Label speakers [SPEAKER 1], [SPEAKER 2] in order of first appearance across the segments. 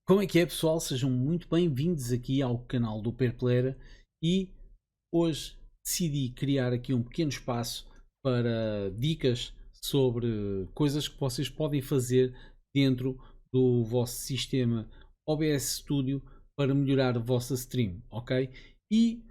[SPEAKER 1] Como é que é, pessoal? Sejam muito bem-vindos aqui ao canal do Perplera e hoje decidi criar aqui um pequeno espaço para dicas sobre coisas que vocês podem fazer dentro do vosso sistema OBS Studio para melhorar a vossa stream, ok? E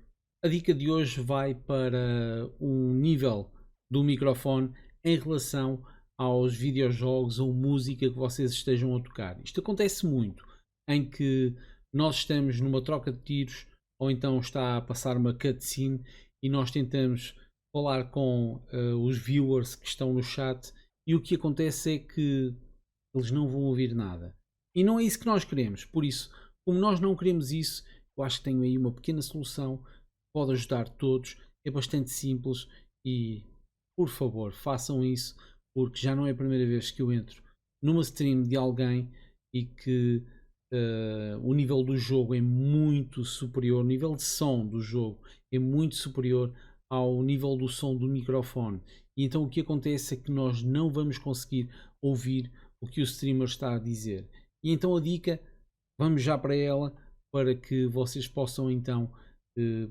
[SPEAKER 1] a dica de hoje vai para um nível do microfone em relação aos videojogos ou música que vocês estejam a tocar. Isto acontece muito em que nós estamos numa troca de tiros ou então está a passar uma cutscene e nós tentamos falar com os viewers que estão no chat e o que acontece é que eles não vão ouvir nada. E não é isso que nós queremos. Por isso, como nós não queremos isso, eu acho que tenho aí uma pequena solução que pode ajudar todos. É bastante simples e, por favor, façam isso, porque já não é a primeira vez que eu entro numa stream de alguém e que o nível do jogo é muito superior, o nível de som do jogo é muito superior ao nível do som do microfone. E então o que acontece é que nós não vamos conseguir ouvir o que o streamer está a dizer. E então a dica, vamos já para ela, para que vocês possam então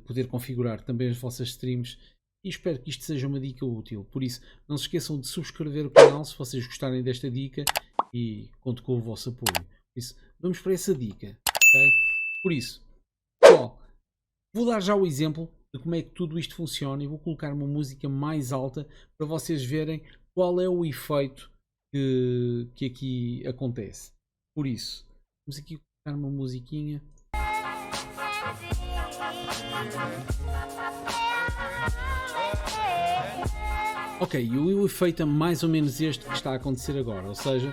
[SPEAKER 1] poder configurar também as vossas streams. E espero que isto seja uma dica útil. Por isso, não se esqueçam de subscrever o canal se vocês gostarem desta dica e conto com o vosso apoio. Por isso, vamos para essa dica. Okay? Por isso, pessoal, vou dar já o exemplo de como é que tudo isto funciona e vou colocar uma música mais alta para vocês verem qual é o efeito que aqui acontece. Por isso, vamos aqui colocar uma musiquinha. Ok, e o efeito é mais ou menos este que está a acontecer agora, ou seja,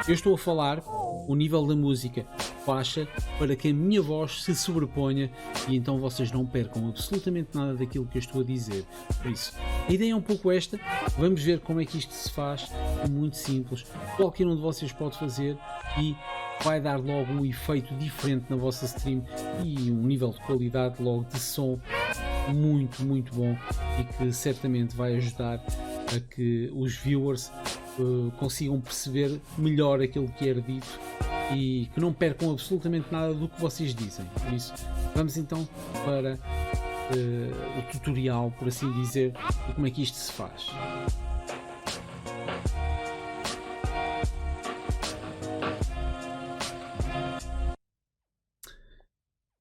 [SPEAKER 1] eu estou a falar, o nível da música baixa para que a minha voz se sobreponha e então vocês não percam absolutamente nada daquilo que eu estou a dizer. Por isso, a ideia é um pouco esta, vamos ver como é que isto se faz, é muito simples, qualquer um de vocês pode fazer e vai dar logo um efeito diferente na vossa stream e um nível de qualidade logo de som muito bom e que certamente vai ajudar a que os viewers consigam perceber melhor aquilo que é dito e que não percam absolutamente nada do que vocês dizem. Por isso, vamos então para o tutorial, por assim dizer, de como é que isto se faz.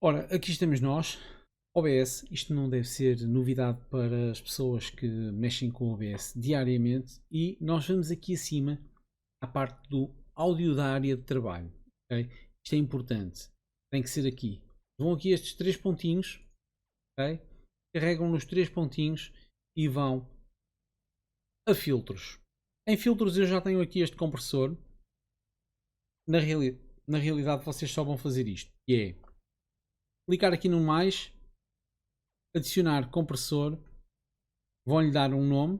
[SPEAKER 1] Ora, aqui estamos nós. OBS, isto não deve ser novidade para as pessoas que mexem com o OBS diariamente e nós vamos aqui acima à parte do áudio da área de trabalho. Okay? Isto é importante, tem que ser aqui. Vão aqui estes três pontinhos, okay? Carregam nos três pontinhos e vão a filtros. Em filtros eu já tenho aqui este compressor. Na realidade vocês só vão fazer isto, que é clicar aqui no mais, adicionar compressor, vão-lhe dar um nome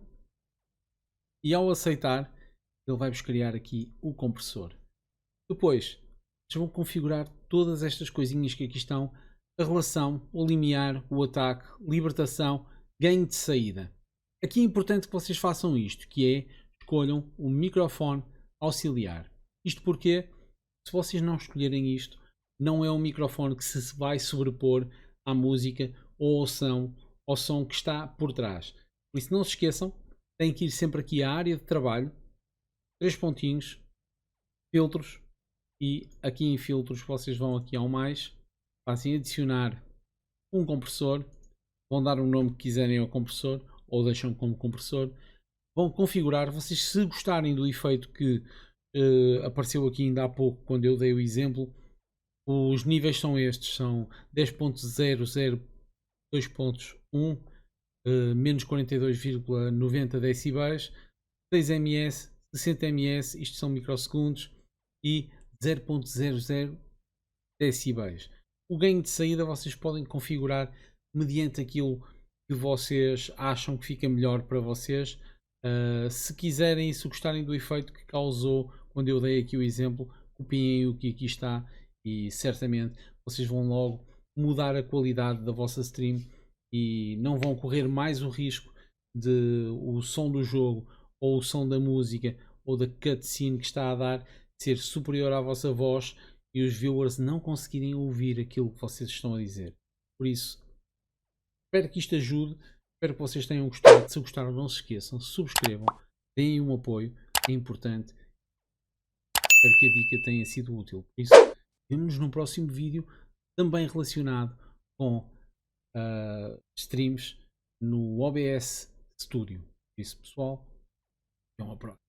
[SPEAKER 1] e ao aceitar ele vai-vos criar aqui o compressor. Depois vocês vão configurar todas estas coisinhas que aqui estão, a relação, o limiar, o ataque, libertação, ganho de saída. Aqui é importante que vocês façam isto, que é escolham o microfone auxiliar. Isto porque se vocês não escolherem isto, não é um microfone que se vai sobrepor à música ou ao som que está por trás. Por isso não se esqueçam, têm que ir sempre aqui à área de trabalho, três pontinhos, filtros, e aqui em filtros vocês vão aqui ao mais, fazem adicionar um compressor, vão dar o nome que quiserem ao compressor ou deixam como compressor, vão configurar. Vocês, se gostarem do efeito que apareceu aqui ainda há pouco quando eu dei o exemplo, os níveis são estes, são 10.00, 2.1, menos 42,90 decibéis, 6 ms, 60 ms, isto são microsegundos, e 0.00 decibéis. O ganho de saída vocês podem configurar mediante aquilo que vocês acham que fica melhor para vocês. Se quiserem e se gostarem do efeito que causou quando eu dei aqui o exemplo, copiem o que aqui está e certamente vocês vão logo mudar a qualidade da vossa stream e não vão correr mais o risco de o som do jogo ou o som da música ou da cutscene que está a dar ser superior à vossa voz e os viewers não conseguirem ouvir aquilo que vocês estão a dizer. Por isso, espero que isto ajude, espero que vocês tenham gostado. Se gostaram, não se esqueçam, subscrevam, deem um apoio, é importante. Espero que a dica tenha sido útil. Por isso, vemo-nos no próximo vídeo, também relacionado com streams no OBS Studio. Por isso, pessoal, até uma próxima.